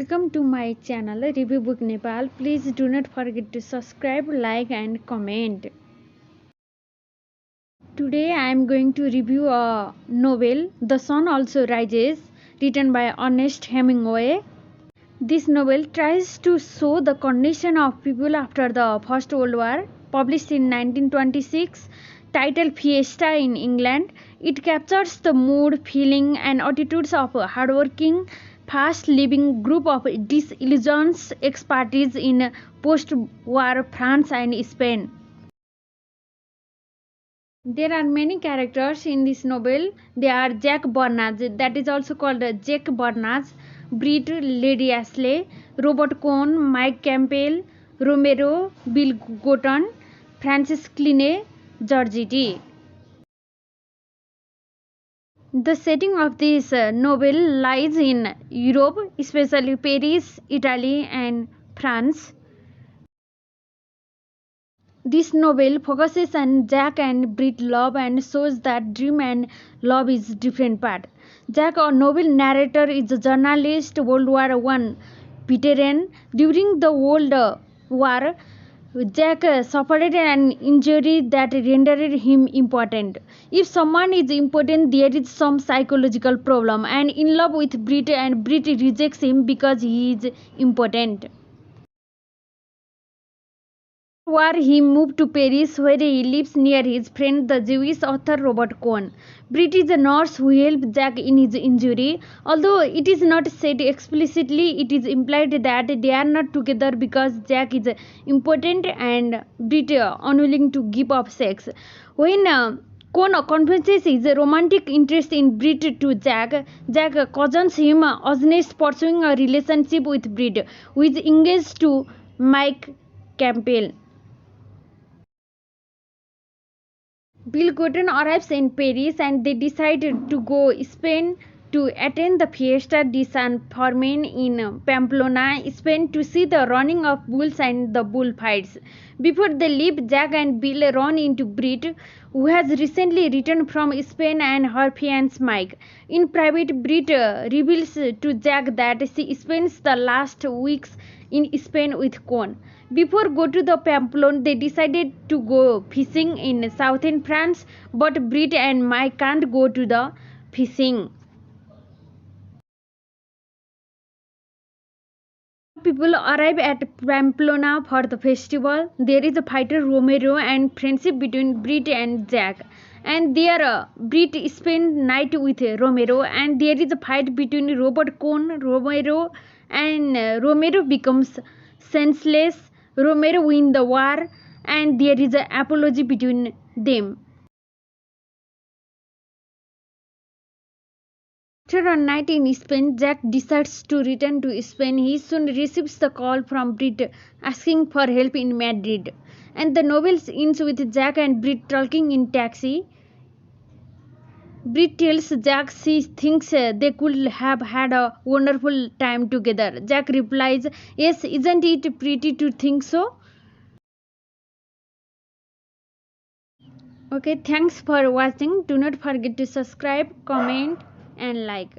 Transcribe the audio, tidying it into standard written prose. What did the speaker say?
Welcome to my channel Review Book Nepal. Please do not forget to subscribe, like and comment. Today I am going to review a novel, The Sun Also Rises, written by Ernest Hemingway. This novel tries to show the condition of people after the First World War, published in 1926, titled Fiesta in England. It captures the mood, feeling and attitudes of a hardworking, fast-living group of disillusioned ex-parties in post-war France and Spain. There are many characters in this novel. They are Jack Bernard, that is also called Jack Bernard, Brit Lady Ashley, Robert Cohn, Mike Campbell, Romero, Bill Gotton, Francis Cline, Georgette. The setting of this novel lies in Europe, especially Paris, Italy and France. This novel focuses on Jack and Brit love and shows that dream and love is different part. Jack, a novel narrator, is a journalist, World War I veteran. During the World War, Jack suffered an injury that rendered him important. If someone is important, there is some psychological problem, and in love with Brit, and Brit rejects him because he is important. War, he moved to Paris, where he lives near his friend, the Jewish author Robert Cohn. Brit is a nurse who helped Jack in his injury. Although it is not said explicitly, it is implied that they are not together because Jack is important and Brit unwilling to give up sex. When Cohn confesses his romantic interest in Brit to Jack, Jack cautions him against pursuing a relationship with Brit, who is engaged to Mike Campbell. Bill Gotton arrives in Paris and they decide to go Spain to attend the Fiesta de San Fermin in Pamplona, Spain, to see the running of bulls and the bullfights. Before they leave, Jack and Bill run into Brit, who has recently returned from Spain, and her fiancé Mike. In private, Brit reveals to Jack that she spends the last weeks in Spain with Cohn. Before go to the Pamplona, they decided to go fishing in southern France, but Brit and Mike can't go to the fishing. People arrive at Pamplona for the festival. There is a fighter Romero and friendship between Brit and Jack. And there Brit spends night with Romero, and there is a fight between Robert Cohn, Romero, and Romero becomes senseless. Romero wins the war, and there is an apology between them. After a night in Spain, Jack decides to return to Spain. He soon receives the call from Brit asking for help in Madrid. And the novel ends with Jack and Brit talking in taxi. Brit tells Jack she thinks they could have had a wonderful time together. Jack replies, "Yes, isn't it pretty to think so?" Okay, thanks for watching. Do not forget to subscribe, comment and like.